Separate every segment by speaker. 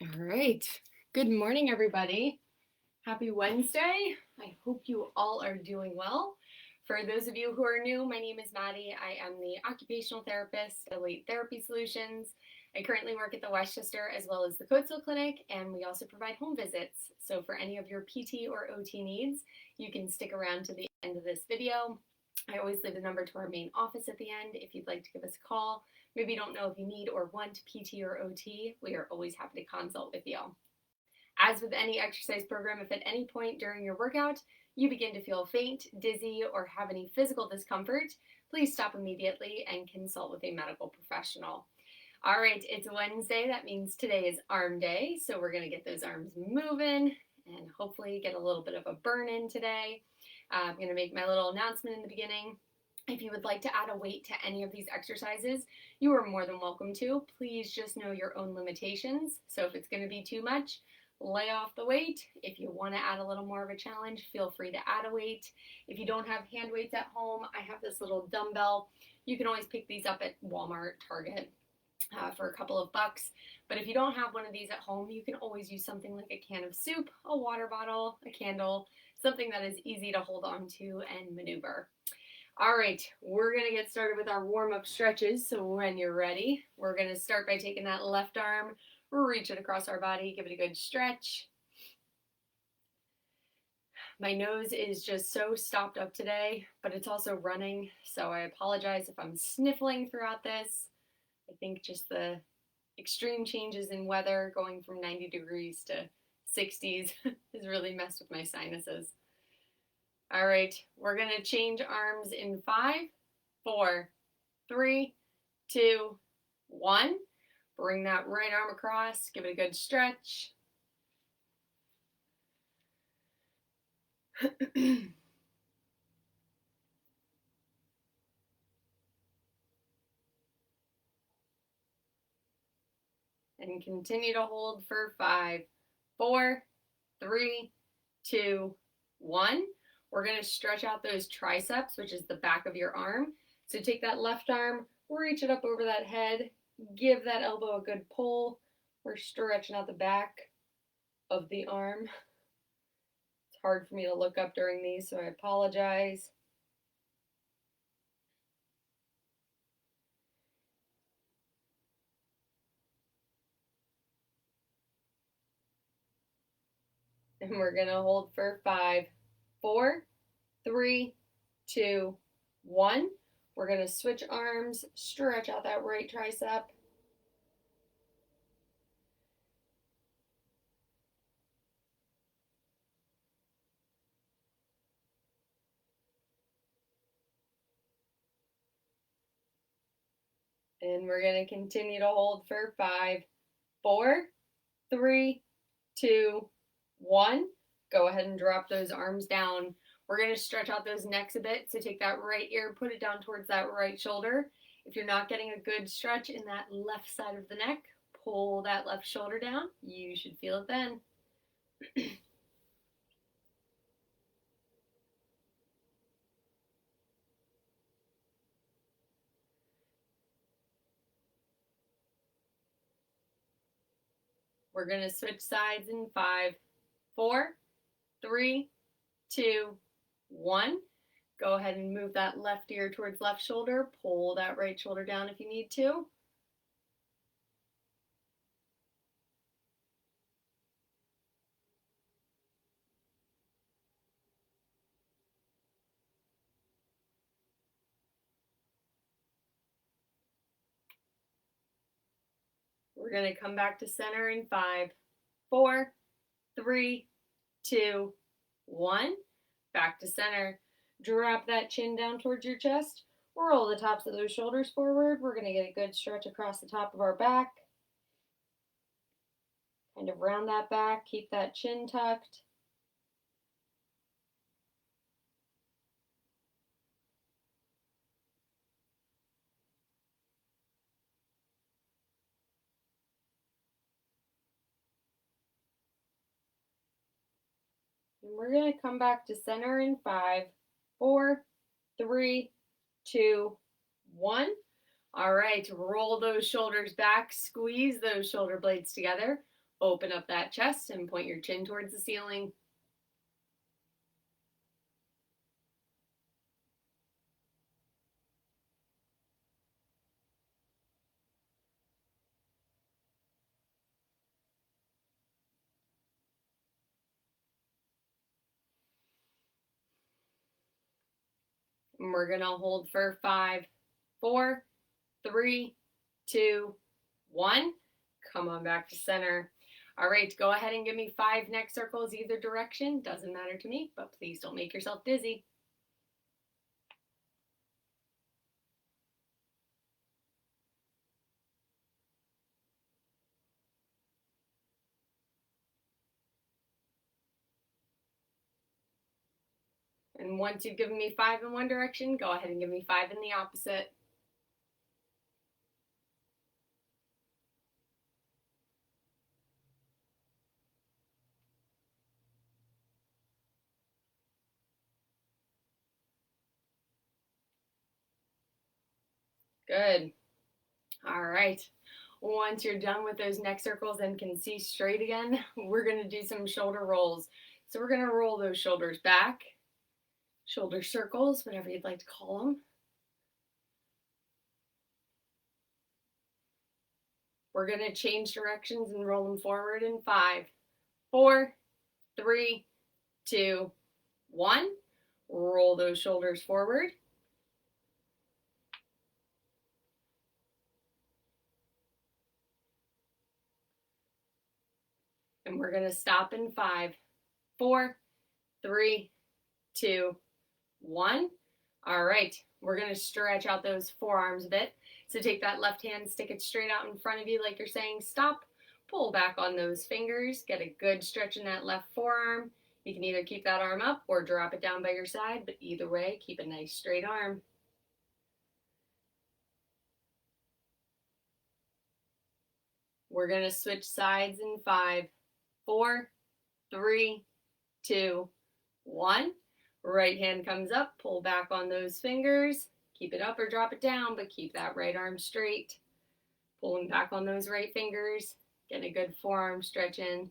Speaker 1: All right. Good morning, everybody. Happy Wednesday. I hope you all are doing well. For those of you who are new, my name is Maddie. I am the occupational therapist at Elite Therapy Solutions. I currently work at the Westchester as well as the Coatesville Clinic, and we also provide home visits. So for any of your PT or OT needs, you can stick around to the end of this video. I always leave the number to our main office at the end if you'd like to give us a call. Maybe you don't know if you need or want PT or OT, we are always happy to consult with you. As with any exercise program, if at any point during your workout you begin to feel faint, dizzy, or have any physical discomfort, please stop immediately and consult with a medical professional. All right, it's Wednesday. That means today is arm day, so we're going to get those arms moving and hopefully get a little bit of a burn in today. I'm going to make my little announcement in the beginning. If you would like to add a weight to any of these exercises, you are more than welcome to. Please just know your own limitations. So if it's going to be too much, lay off the weight. If you want to add a little more of a challenge, feel free to add a weight. If you don't have hand weights at home, I have this little dumbbell. You can always pick these up at Walmart, Target for a couple of bucks. But if you don't have one of these at home, you can always use something like a can of soup, a water bottle, a candle, something that is easy to hold on to and maneuver. All right, we're going to get started with our warm-up stretches. So when you're ready, we're going to start by taking that left arm, reach it across our body, give it a good stretch. My nose is just so stopped up today, but it's also running, so I apologize if I'm sniffling throughout this. I think just the extreme changes in weather going from 90 degrees to 60s has really messed with my sinuses. All right, we're going to change arms in 5, 4, 3, 2, 1. Bring that right arm across, give it a good stretch. And continue to hold for 5, 4, 3, 2, 1. We're going to stretch out those triceps, which is the back of your arm. So take that left arm, reach it up over that head, give that elbow a good pull. We're stretching out the back of the arm. It's hard for me to look up during these, so I apologize. And we're going to hold for 5, 4, 3, 2, 1. We're going to switch arms, stretch out that right tricep. And we're going to continue to hold for 5, 4, 3, 2, 1. Go ahead and drop those arms down. We're going to stretch out those necks a bit. So take that right ear, put it down towards that right shoulder. If you're not getting a good stretch in that left side of the neck, pull that left shoulder down. You should feel it then. We're going to switch sides in 5, 4, 3, 2, 1. Go ahead and move that left ear towards left shoulder. Pull that right shoulder down if you need to. We're going to come back to center in 5, 4, 3, 2, 1. Back to center. Drop that chin down towards your chest. Roll the tops of those shoulders forward. We're going to get a good stretch across the top of our back. Kind of round that back. Keep that chin tucked. And we're going to come back to center in 5, 4, 3, 2, 1. All right, roll those shoulders back, squeeze those shoulder blades together. Open up that chest and point your chin towards the ceiling. And we're gonna hold for 5, 4, 3, 2, 1. Come on back to center. All right, go ahead and give me 5 neck circles either direction. Doesn't matter to me, but please don't make yourself dizzy. And once you've given me 5 in one direction, go ahead and give me 5 in the opposite. Good. All right. Once you're done with those neck circles and can see straight again, we're going to do some shoulder rolls. So we're going to roll those shoulders back, shoulder circles, whatever you'd like to call them. We're going to change directions and roll them forward in 5, 4, 3, 2, 1. Roll those shoulders forward. And we're going to stop in 5, 4, 3, 2, 1. All right, we're going to stretch out those forearms a bit. So take that left hand, stick it straight out in front of you like you're saying stop. Pull back on those fingers. Get a good stretch in that left forearm. You can either keep that arm up or drop it down by your side, but either way, keep a nice straight arm. We're going to switch sides in 5, 4, 3, 2, 1. Right hand comes up, pull back on those fingers. Keep it up or drop it down, but keep that right arm straight. Pulling back on those right fingers. Get a good forearm stretch in.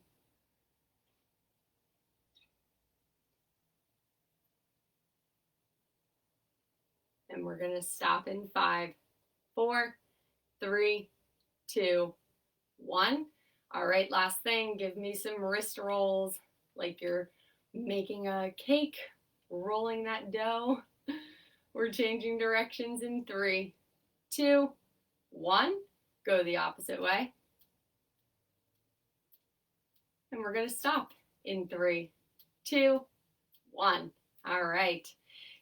Speaker 1: And we're going to stop in 5, 4, 3, 2, 1. All right, last thing, give me some wrist rolls like you're making a cake, rolling that dough. We're changing directions in 3, 2, 1. Go the opposite way. And we're going to stop in 3, 2, 1. All right.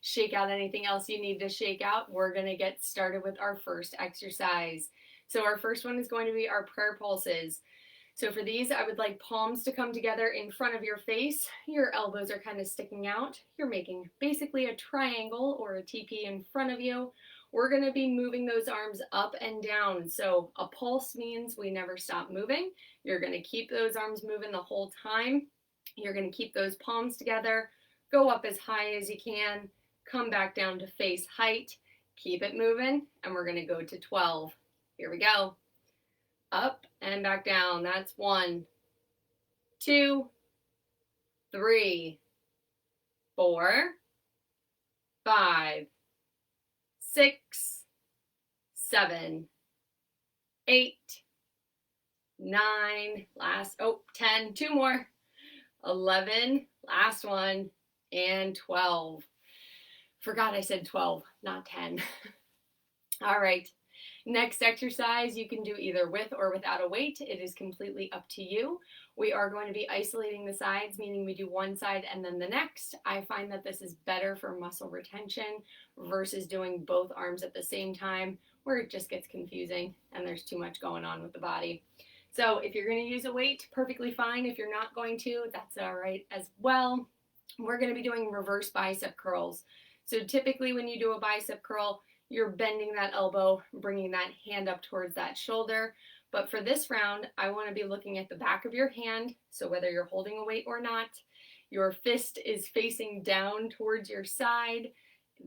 Speaker 1: Shake out anything else you need to shake out. We're going to get started with our first exercise. So our first one is going to be our prayer pulses. So for these, I would like palms to come together in front of your face. Your elbows are kind of sticking out. You're making basically a triangle or a TP in front of you. We're going to be moving those arms up and down. So a pulse means we never stop moving. You're going to keep those arms moving the whole time. You're going to keep those palms together. Go up as high as you can. Come back down to face height. Keep it moving. And we're going to go to 12. Here we go. Up and back down. That's 1, 2, 3, 4, 5, 6, 7, 8, 9, 10, 2 more, 11, last one, and 12. Forgot I said 12, not 10. All right. Next exercise, you can do either with or without a weight. It is completely up to you. We are going to be isolating the sides, meaning we do one side and then the next. I find that this is better for muscle retention versus doing both arms at the same time, where it just gets confusing and there's too much going on with the body. So if you're going to use a weight, perfectly fine. If you're not going to, that's all right as well. We're going to be doing reverse bicep curls. So typically when you do a bicep curl, you're bending that elbow, bringing that hand up towards that shoulder. But for this round, I want to be looking at the back of your hand. So whether you're holding a weight or not, your fist is facing down towards your side.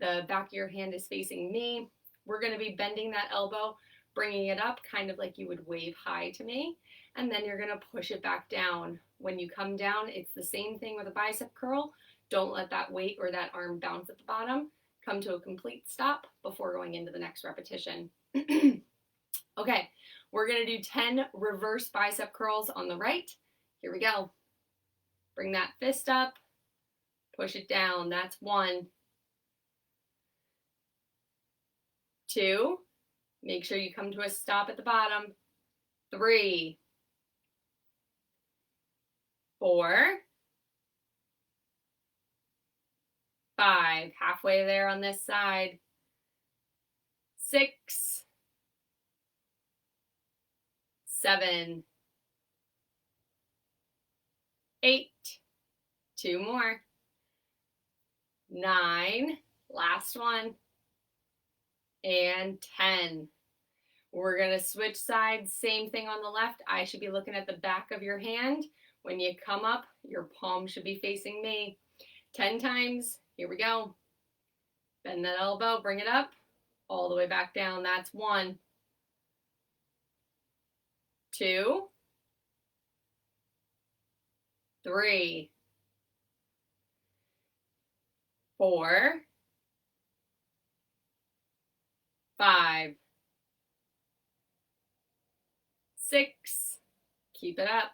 Speaker 1: The back of your hand is facing me. We're going to be bending that elbow, bringing it up kind of like you would wave hi to me, and then you're gonna push it back down. When you come down, it's the same thing with a bicep curl. Don't let that weight or that arm bounce at the bottom. Come to a complete stop before going into the next repetition. Okay, we're gonna do 10 reverse bicep curls on the right. Here we go. Bring that fist up, push it down. That's 1. 2, make sure you come to a stop at the bottom. 3, 4, 5, halfway there on this side. 6, 7, 8, 2 more. 9, last one, and 10. We're gonna switch sides, same thing on the left. I should be looking at the back of your hand. When you come up, your palm should be facing me. 10 times, here we go. Bend that elbow, bring it up, all the way back down. That's 1, 2, 3, 4, 5, 6, keep it up,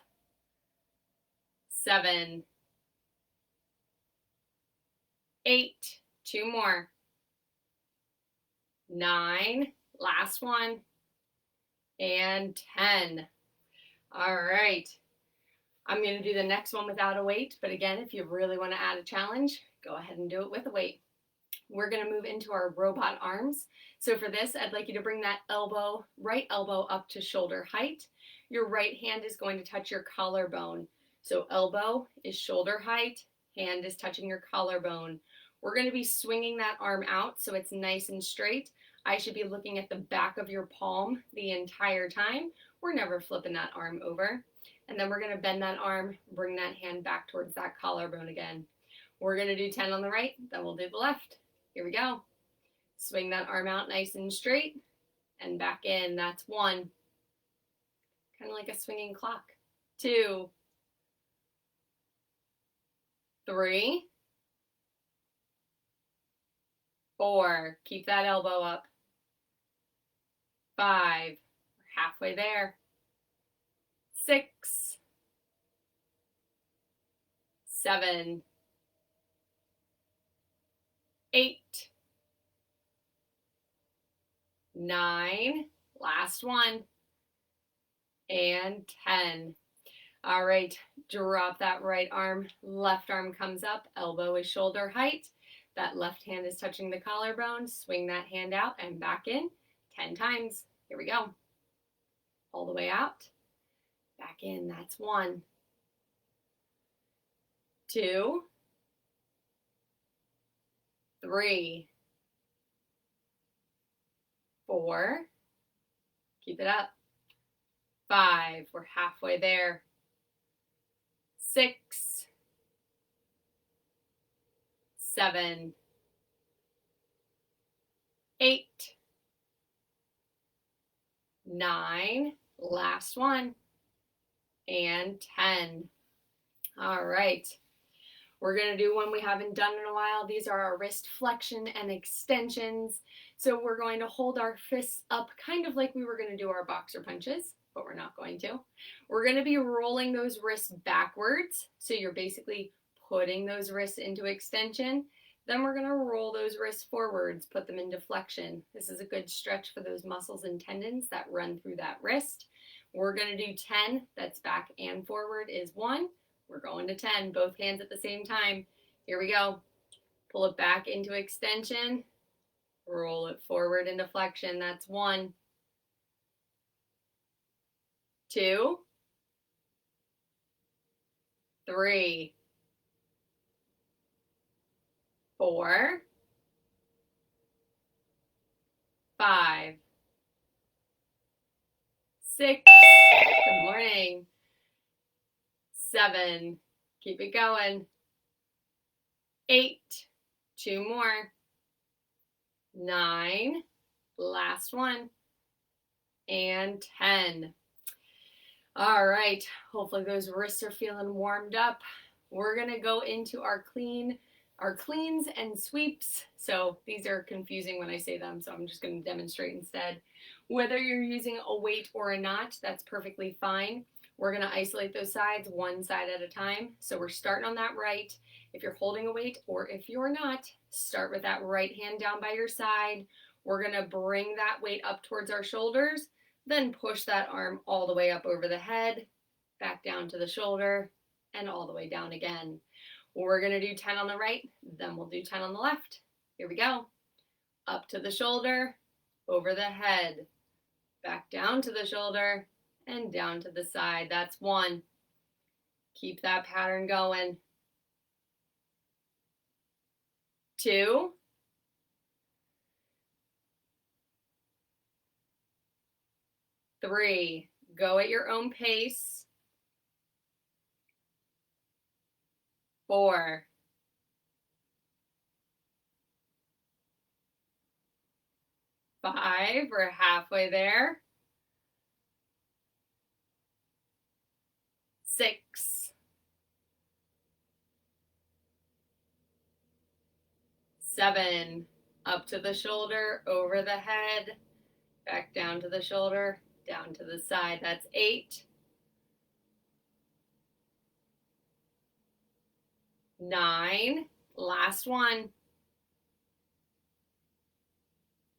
Speaker 1: 7, 8, 2 more, 9, last one, and 10. All right. I'm going to do the next one without a weight, but again, if you really want to add a challenge, go ahead and do it with a weight. We're going to move into our robot arms. So for this, I'd like you to bring that elbow, right elbow up to shoulder height. Your right hand is going to touch your collarbone. So elbow is shoulder height, hand is touching your collarbone. We're going to be swinging that arm out so it's nice and straight. I should be looking at the back of your palm the entire time. We're never flipping that arm over. And then we're going to bend that arm, bring that hand back towards that collarbone again. We're going to do 10 on the right, then we'll do the left. Here we go. Swing that arm out nice and straight and back in. That's 1. Kind of like a swinging clock. 2, 3, 4. Keep that elbow up. 5. We're halfway there. 6, 7, 8, 9, last one, and 10. All right, drop that right arm, left arm comes up, elbow is shoulder height. That left hand is touching the collarbone. Swing that hand out and back in 10 times. Here we go. All the way out. Back in, that's 1, 2, 3, 4, keep it up, 5, we're halfway there, 6, 7, 8, 9, last one, and 10. All right. We're going to do one we haven't done in a while. These are our wrist flexion and extensions. So we're going to hold our fists up kind of like we were going to do our boxer punches, but we're not going to. We're going to be rolling those wrists backwards. So you're basically putting those wrists into extension. Then we're going to roll those wrists forwards, put them into flexion. This is a good stretch for those muscles and tendons that run through that wrist. We're going to do 10. That's back and forward is 1. We're going to 10, both hands at the same time. Here we go. Pull it back into extension. Roll it forward into flexion. That's 1, 2, 3, 4, 5, 6, good morning, 7, keep it going, 8, 2 more, 9, last one, and 10. All right, hopefully those wrists are feeling warmed up. We're gonna go into our cleans and sweeps. So these are confusing when I say them, so I'm just gonna demonstrate instead. Whether you're using a weight or a knot, that's perfectly fine. We're gonna isolate those sides one side at a time. So we're starting on that right. If you're holding a weight or if you're not, start with that right hand down by your side. We're gonna bring that weight up towards our shoulders, then push that arm all the way up over the head, back down to the shoulder, and all the way down again. We're gonna do 10 on the right, then we'll do 10 on the left. Here we go. Up to the shoulder, over the head, back down to the shoulder, and down to the side. That's 1. Keep that pattern going. 2. 3. Go at your own pace. 4. 5. We're halfway there. 6. 7. Up to the shoulder, over the head, back down to the shoulder, down to the side. That's 8. 9. Last one.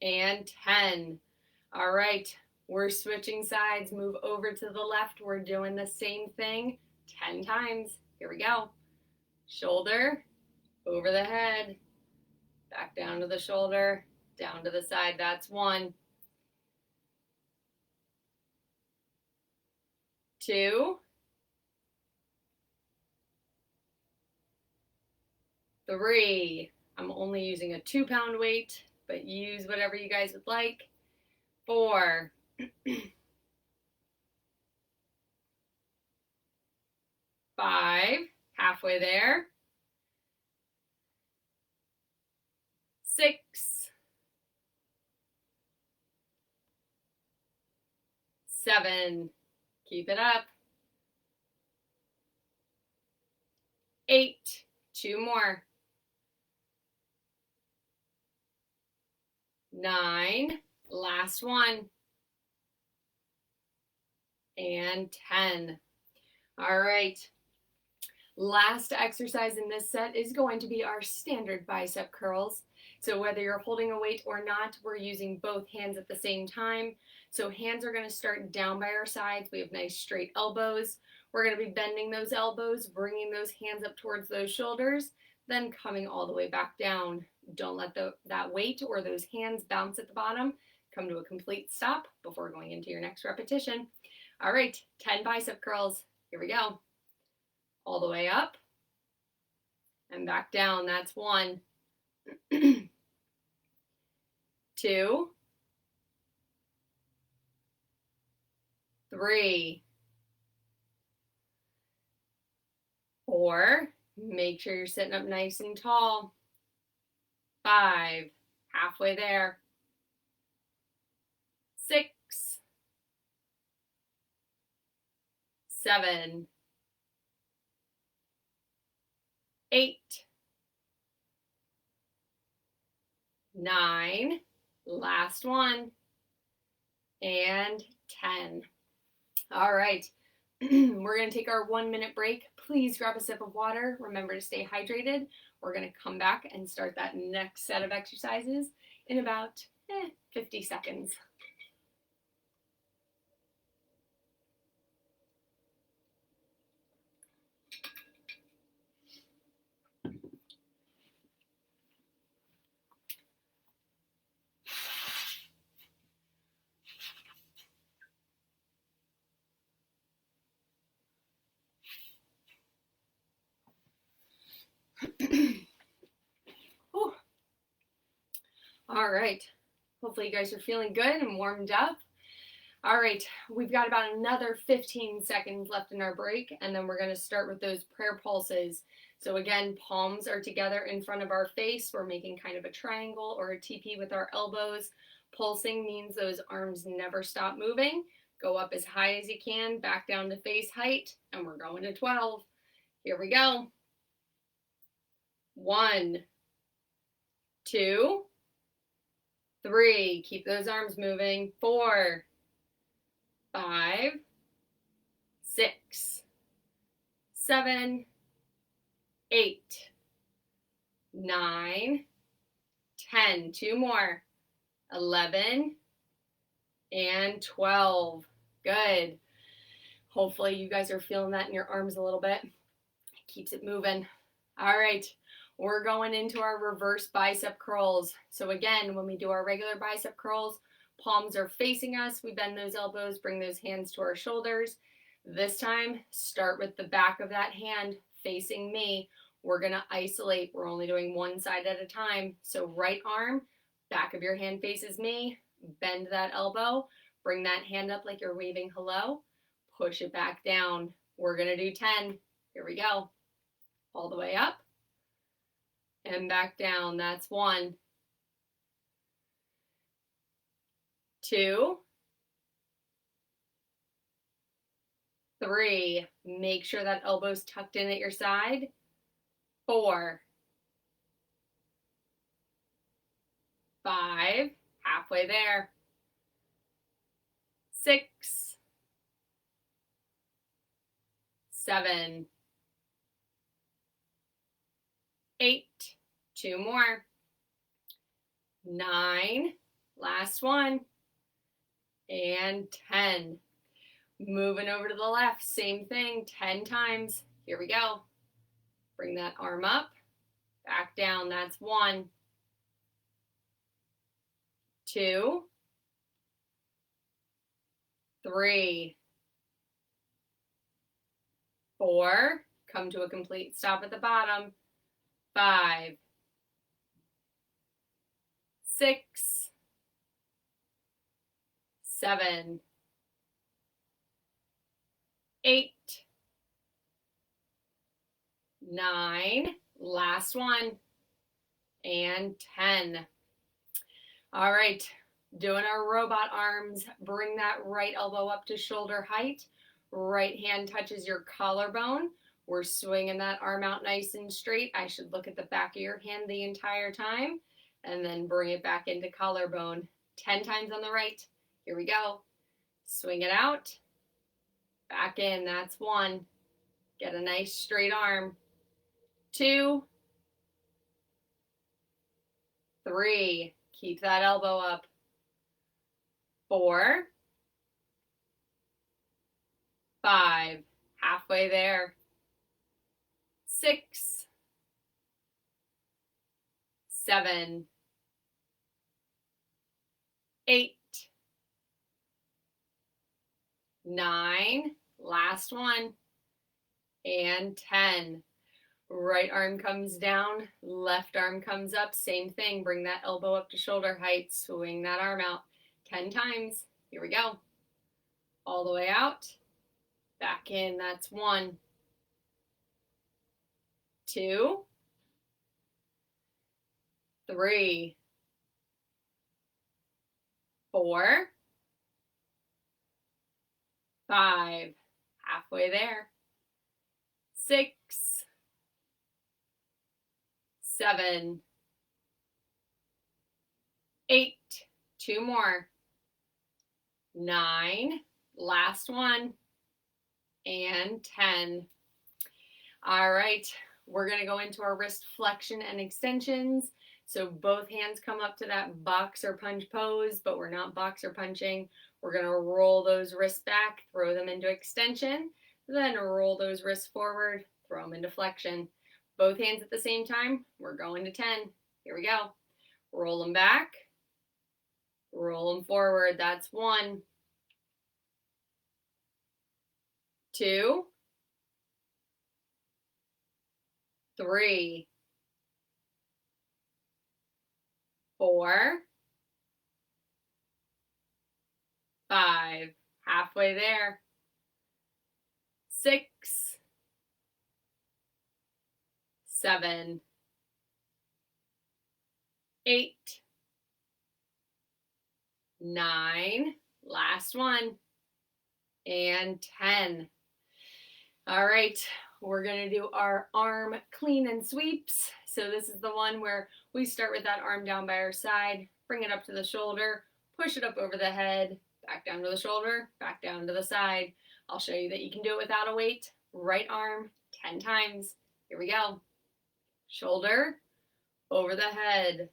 Speaker 1: And 10. All right, we're switching sides. Move over to the left. We're doing the same thing 10 times. Here we go. Shoulder, over the head, back down to the shoulder, down to the side. That's 1. 2. 3. I'm only using a 2-pound weight, but use whatever you guys would like. 4. 5. Halfway there. 6. 7. Keep it up. 8. 2 more. 9. Last one. And 10. All right. Last exercise in this set is going to be our standard bicep curls. So whether you're holding a weight or not, we're using both hands at the same time. So hands are going to start down by our sides. We have nice straight elbows. We're going to be bending those elbows, bringing those hands up towards those shoulders, then coming all the way back down. Don't let that weight or those hands bounce at the bottom. Come to a complete stop before going into your next repetition. All right, 10 bicep curls. Here we go. All the way up and back down. That's 1. 2. 3. 4. Make sure you're sitting up nice and tall. 5. Halfway there. 6. 7. 8. 9. Last one. And 10. All right. We're going to take our 1-minute break. Please grab a sip of water. Remember to stay hydrated. We're going to come back and start that next set of exercises in about 50 seconds. All right, hopefully you guys are feeling good and warmed up. All right, we've got about another 15 seconds left in our break, and then we're going to start with those prayer pulses. So again, palms are together in front of our face. We're making kind of a triangle or a TP with our elbows. Pulsing means those arms never stop moving. Go up as high as you can, back down to face height, and we're going to 12. Here we go. 1, 2, 3. Keep those arms moving. 4, 5, 6, 7, 8, 9, 10. 2 more. 11 and 12. Good. Hopefully you guys are feeling that in your arms a little bit. It keeps it moving. All right, we're going into our reverse bicep curls. So again, when we do our regular bicep curls, palms are facing us. We bend those elbows, bring those hands to our shoulders. This time, start with the back of that hand facing me. We're gonna isolate. We're only doing one side at a time. So right arm, back of your hand faces me, bend that elbow, bring that hand up like you're waving hello, push it back down. We're gonna do 10. Here we go. All the way up and back down. That's 1, 2, 3. Make sure that elbow's tucked in at your side. 4, 5, halfway there. 6, 7, 8, 2 more. 9, last one, and 10. Moving over to the left, same thing, 10 times. Here we go. Bring that arm up, back down. That's 1, 2, 3, 4. Come to a complete stop at the bottom. 5, 6, 7, 8, 9, last one, and 10. All right, doing our robot arms. Bring that right elbow up to shoulder height. Right hand touches your collarbone. We're swinging that arm out nice and straight. I should look at the back of your hand the entire time, and then bring it back into collarbone. 10 times on the right. Here we go. Swing it out. Back in. That's 1. Get a nice straight arm. 2, 3. Keep that elbow up. 4, 5. Halfway there. 6, 7, 8, 9. Last one. And 10. Right arm comes down, left arm comes up. Same thing. Bring that elbow up to shoulder height. Swing that arm out 10 times. Here we go. All the way out. Back in. That's 1, 2, 3, 4, 5. Halfway there. 6, 7, 8. 2 more. 9. Last one. And 10. All right. We're going to go into our wrist flexion and extensions. So both hands come up to that boxer punch pose, but we're not boxer punching. We're going to roll those wrists back, throw them into extension, then roll those wrists forward, throw them into flexion. Both hands at the same time. We're going to 10. Here we go. Roll them back, roll them forward. That's 1, 2, 3, 4, 5. Halfway there. 6, 7, 8, 9, last one, and 10. All right, we're gonna do our arm clean and sweeps. So this is the one where we start with that arm down by our side, bring it up to the shoulder, push it up over the head, back down to the shoulder, back down to the side. I'll show you that you can do it without a weight. Right arm, 10 times. Here we go. Shoulder, over the head,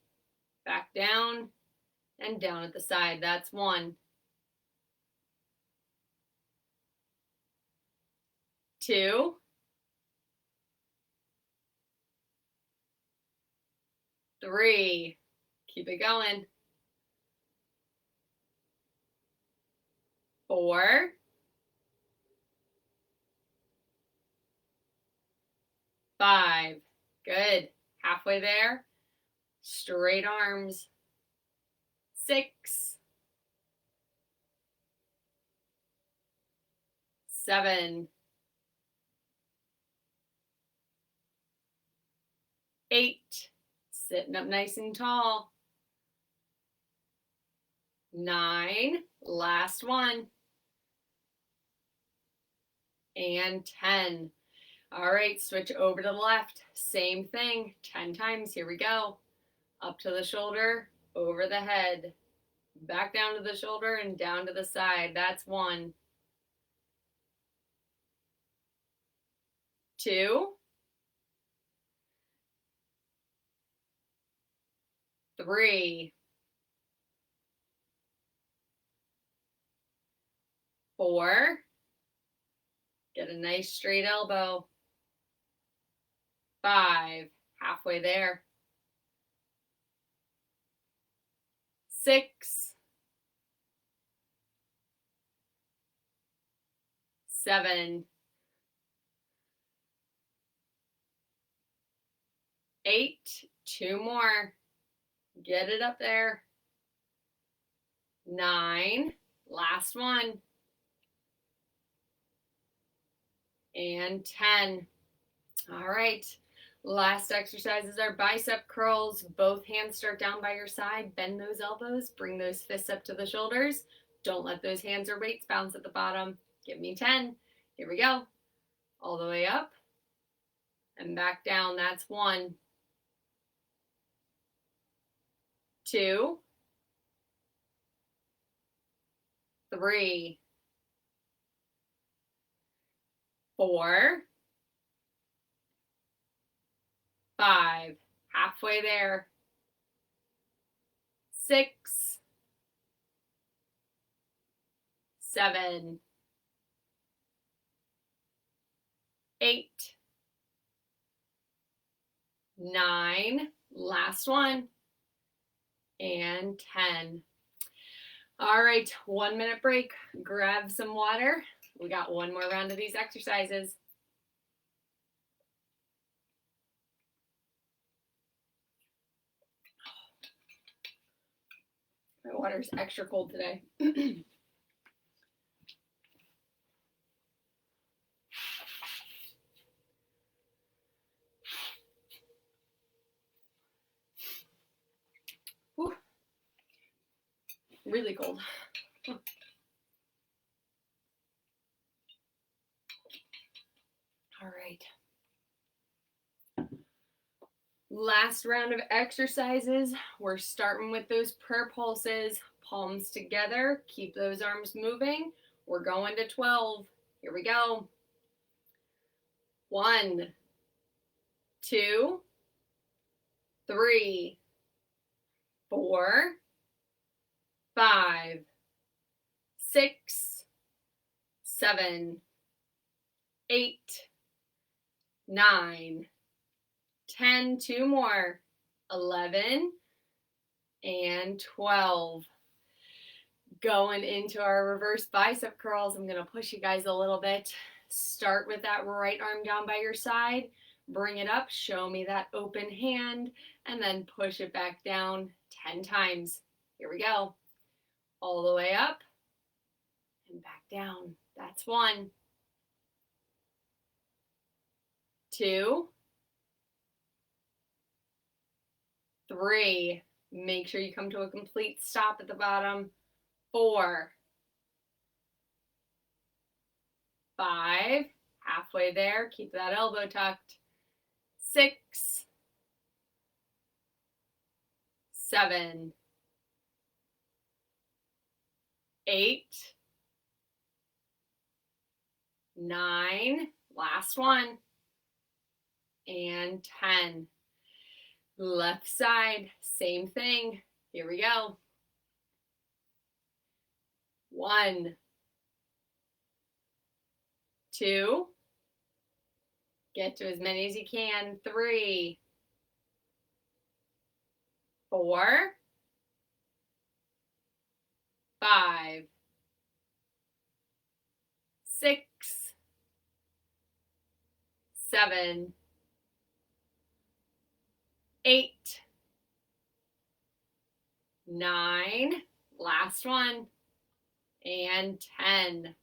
Speaker 1: back down, and down at the side. That's 1. 2. 3. Keep it going. 4. 5. Good. Halfway there. Straight arms. 6. 7. 8. Sitting up nice and tall. 9. Last one. And 10. All right, switch over to the left. Same thing, 10 times. Here we go. Up to the shoulder, over the head. Back down to the shoulder and down to the side. That's 1. 2. 3. 4. Get a nice straight elbow. 5. Halfway there. 6. 7. 8. 2 more. Get it up there. 9. Last one. And 10. All right. Last exercise is our bicep curls. Both hands start down by your side. Bend those elbows. Bring those fists up to the shoulders. Don't let those hands or weights bounce at the bottom. Give me 10. Here we go. All the way up and back down. That's 1. 2. 3. 4. 5. Halfway there. 6. 7. 8. 9. Last one. And 10. All right, 1 minute break. Grab some water. We got one more round of these exercises. My water's extra cold today. Whew. Really cold. All right. Last round of exercises. We're starting with those prayer pulses, palms together. Keep those arms moving. We're going to 12. Here we go. 1, 2, 3, 4, 5, 6, 7, 8, 9, 10, 2 more, 11, and 12. Going into our reverse bicep curls, I'm going to push you guys a little bit. Start with that right arm down by your side. Bring it up, show me that open hand, and then push it back down 10 times. Here we go. All the way up and back down. That's 1. 2, 3. Make sure you come to a complete stop at the bottom. 4, 5, halfway there, keep that elbow tucked, 6, 7, 8, 9, last one, and 10. Left side, same thing. Here we go. 1, 2, get to as many as you can, 3, 4, 5, 6, 7, 8, 9, last one, and 10.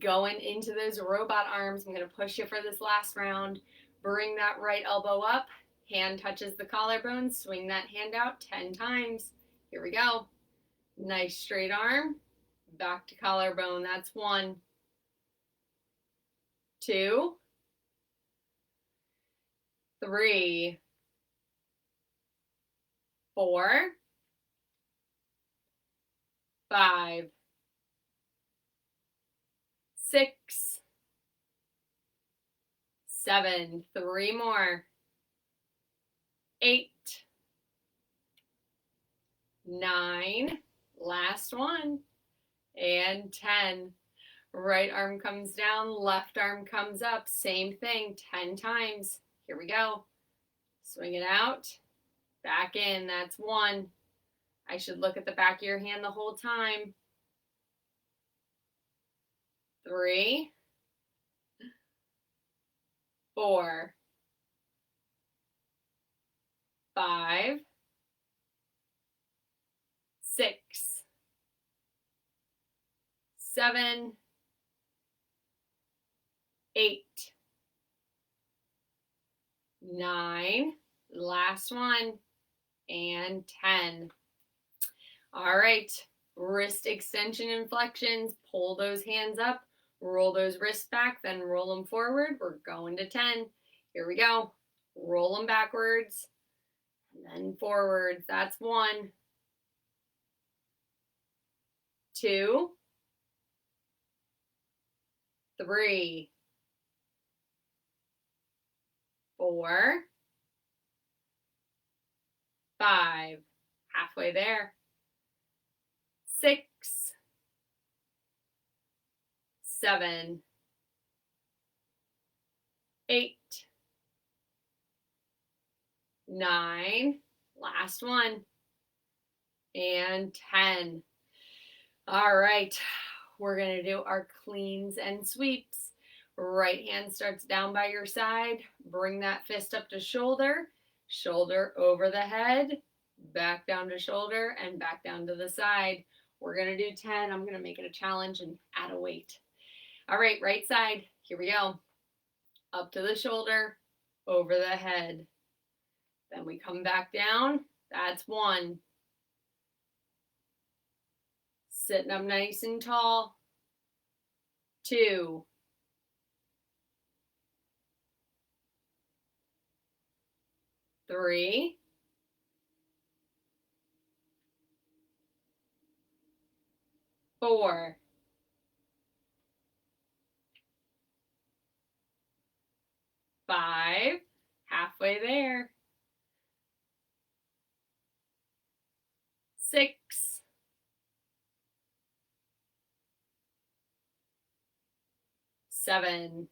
Speaker 1: Going into those robot arms, I'm going to push you for this last round. Bring that right elbow up, hand touches the collarbone, swing that hand out 10 times. Here we go. Nice straight arm, back to collarbone. That's 1, 2, 3, 4, 5, 6, 7, 3 more, 8, 9, last one, and 10. Right arm comes down, left arm comes up, same thing, 10 times. Here we go. Swing it out, back in, that's 1. I should look at the back of your hand the whole time. 3, 4, 5, 6, 7, 8, 9, last one, and 10. All right, wrist extension and flexions, pull those hands up, roll those wrists back, then roll them forward. We're going to 10. Here we go. Roll them backwards, and then forwards. That's 1, 2, 3, 4, 5, halfway there, 6, 7, 8, 9, last one, and 10. All right, we're going to do our cleans and sweeps. Right hand starts down by your side. Bring that fist up to shoulder, shoulder over the head, back down to shoulder, and back down to the side. We're going to do 10. I'm going to make it a challenge and add a weight. All right, right side. Here we go. Up to the shoulder, over the head. Then we come back down. That's 1. Sitting up nice and tall. 2. 3. 4. 5. Halfway there. 6. 7.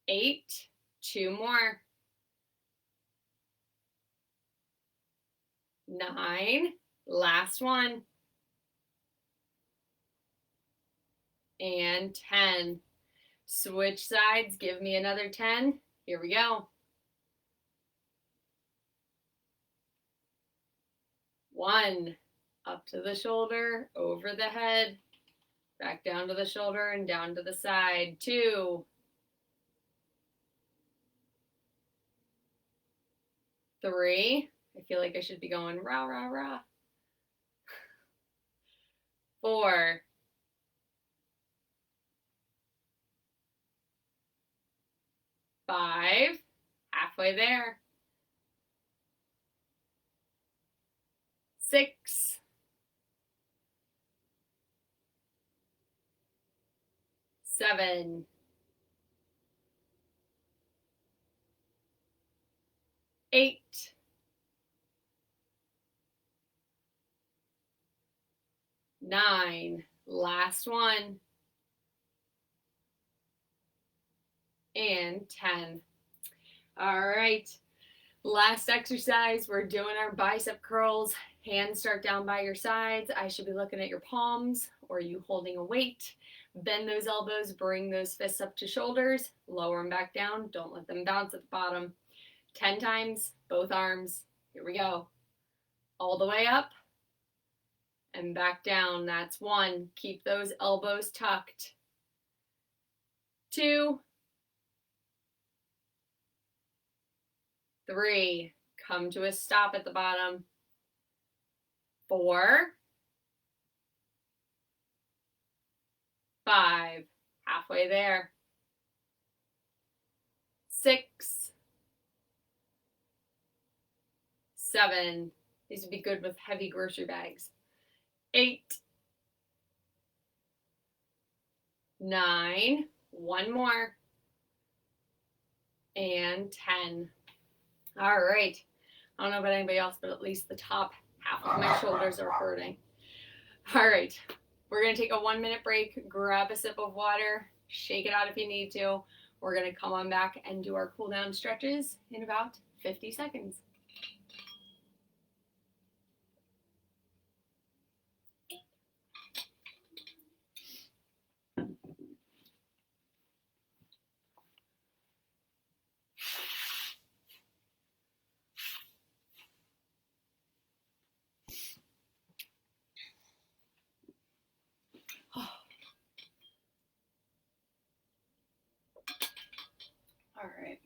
Speaker 1: 8. 2 more. 9. Last one. And 10. Switch sides. Give me another 10. Here we go. 1. Up to the shoulder, over the head, back down to the shoulder and down to the side. 2. 3. I feel like I should be going rah, rah, rah. 4, 5, halfway there. 6, 7, 8, 9, last one, and 10. All right, last exercise, we're doing our bicep curls. Hands start down by your sides. I should be looking at your palms or you holding a weight. Bend those elbows, bring those fists up to shoulders, lower them back down. Don't let them bounce at the bottom. 10 times, both arms. Here we go. All the way up and back down. That's 1. Keep those elbows tucked. 2, 3, come to a stop at the bottom. 4, 5, halfway there. 6, 7, these would be good with heavy grocery bags. 8, 9, one more, and 10. All right. I don't know about anybody else, but at least the top half of my shoulders are hurting. All right. We're going to take a 1-minute break, grab a sip of water, shake it out if you need to. We're going to come on back and do our cool down stretches in about 50 seconds. All right.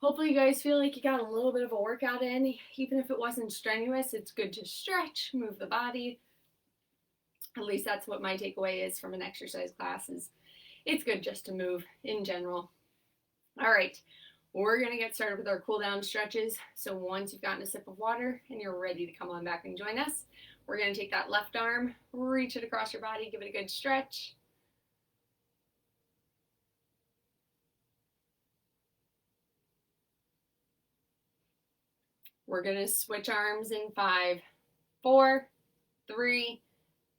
Speaker 1: Hopefully you guys feel like you got a little bit of a workout in. Even if it wasn't strenuous, it's good to stretch, move the body. At least that's what my takeaway is from an exercise class, is it's good just to move in general. All right, we're gonna get started with our cool down stretches. So once you've gotten a sip of water and you're ready to come on back and join us, we're gonna take that left arm, reach it across your body, give it a good stretch. We're going to switch arms in 5, 4, 3,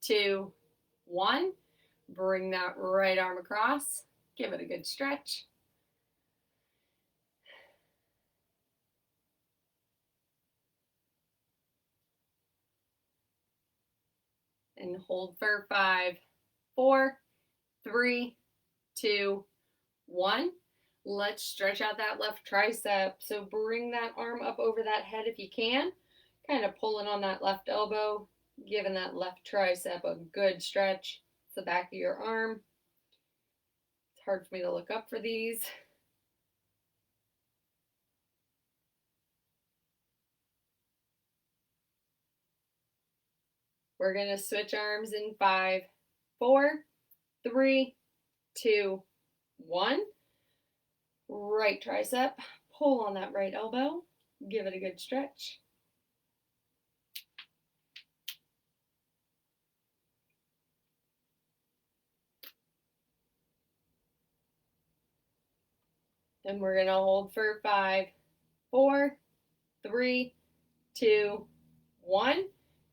Speaker 1: 2, 1. Bring that right arm across. Give it a good stretch. And hold for 5, 4, 3, 2, 1. Let's stretch out that left tricep. So bring that arm up over that head if you can. Kind of pulling on that left elbow, giving that left tricep a good stretch. It's the back of your arm. It's hard for me to look up for these. We're going to switch arms in 5, 4, 3, 2, 1. Right tricep, pull on that right elbow, give it a good stretch. And we're going to hold for 5, 4, 3, 2, 1.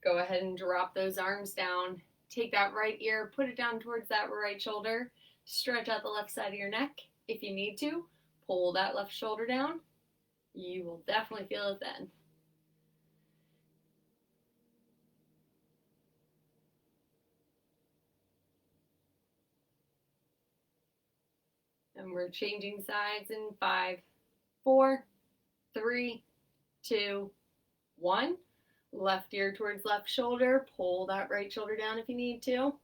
Speaker 1: Go ahead and drop those arms down. Take that right ear, put it down towards that right shoulder. Stretch out the left side of your neck. If you need to, pull that left shoulder down. You will definitely feel it then. And we're changing sides in 5, 4, 3, 2, 1. Left ear towards left shoulder. Pull that right shoulder down if you need to.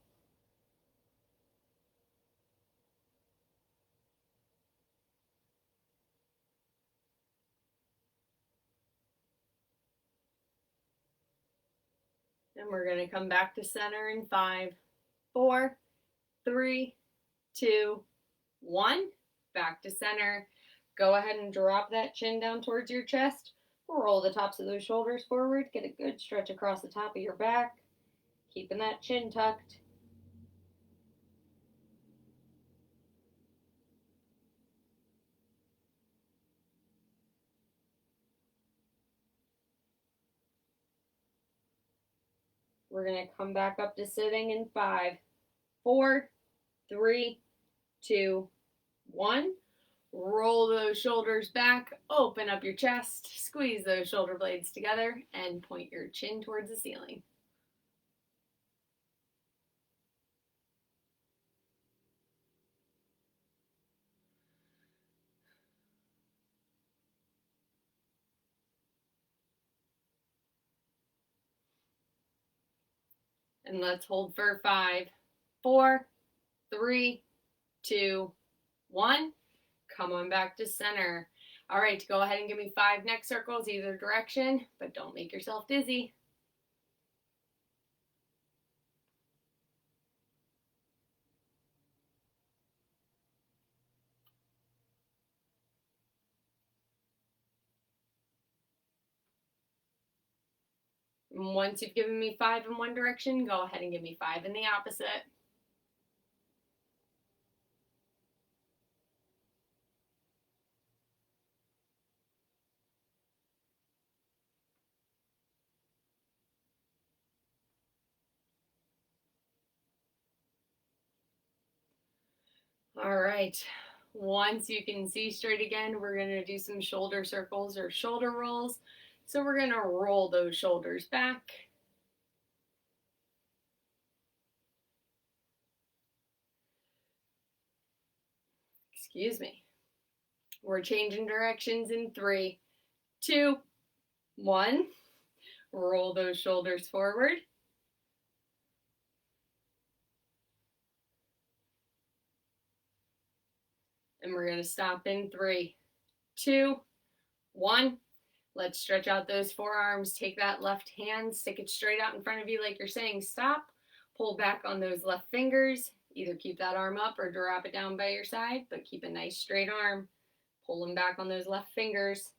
Speaker 1: And we're going to come back to center in 5, 4, 3, 2, 1. Back to center. Go ahead and drop that chin down towards your chest. Roll the tops of those shoulders forward. Get a good stretch across the top of your back. Keeping that chin tucked. We're going to come back up to sitting in 5, 4, 3, 2, 1. Roll those shoulders back, open up your chest, squeeze those shoulder blades together, and point your chin towards the ceiling. And let's hold for 5, 4, 3, 2, 1. Come on back to center. All right, go ahead and give me 5 neck circles either direction, but don't make yourself dizzy. And once you've given me 5 in one direction, go ahead and give me 5 in the opposite. All right, once you can see straight again, we're going to do some shoulder circles or shoulder rolls. So we're going to roll those shoulders back. Excuse me. We're changing directions in 3, 2, 1. Roll those shoulders forward. And we're going to stop in 3, 2, 1. Let's stretch out those forearms. Take that left hand, stick it straight out in front of you like you're saying stop. Pull back on those left fingers. Either keep that arm up or drop it down by your side, but keep a nice straight arm. Pull them back on those left fingers.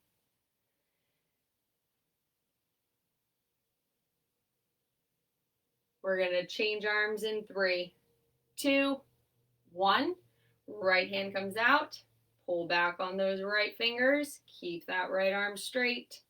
Speaker 1: We're going to change arms in 3, 2, 1. Right hand comes out. Pull back on those right fingers. Keep that right arm straight.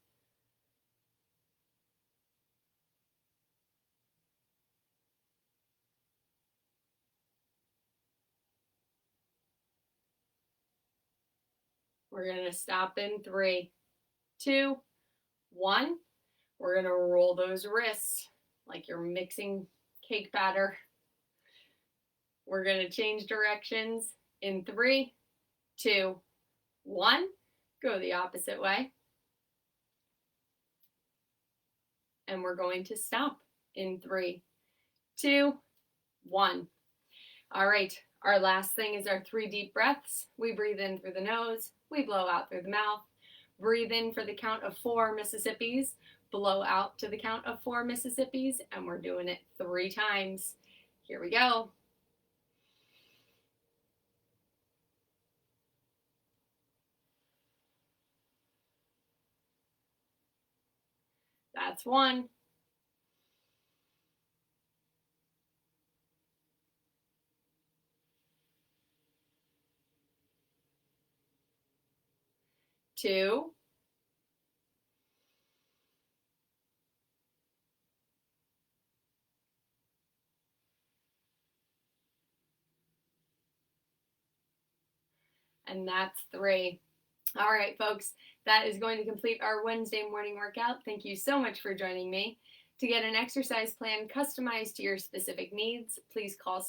Speaker 1: We're going to stop in 3, 2, 1. We're going to roll those wrists like you're mixing cake batter. We're going to change directions in 3, 2, 1. Go the opposite way. And we're going to stop in 3, 2, 1. All right, our last thing is our 3 deep breaths. We breathe in through the nose, we blow out through the mouth. Breathe in for the count of 4 Mississippis, blow out to the count of 4 Mississippis, and we're doing it 3 times. Here we go. That's 1. 2. 3. All right, folks, that is going to complete our Wednesday morning workout. Thank you so much for joining me. To get an exercise plan customized to your specific needs, please call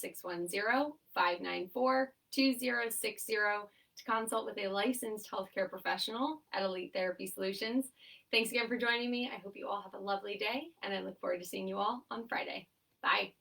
Speaker 1: 610-594-2060 to consult with a licensed healthcare professional at Elite Therapy Solutions. Thanks again for joining me. I hope you all have a lovely day, and I look forward to seeing you all on Friday. Bye.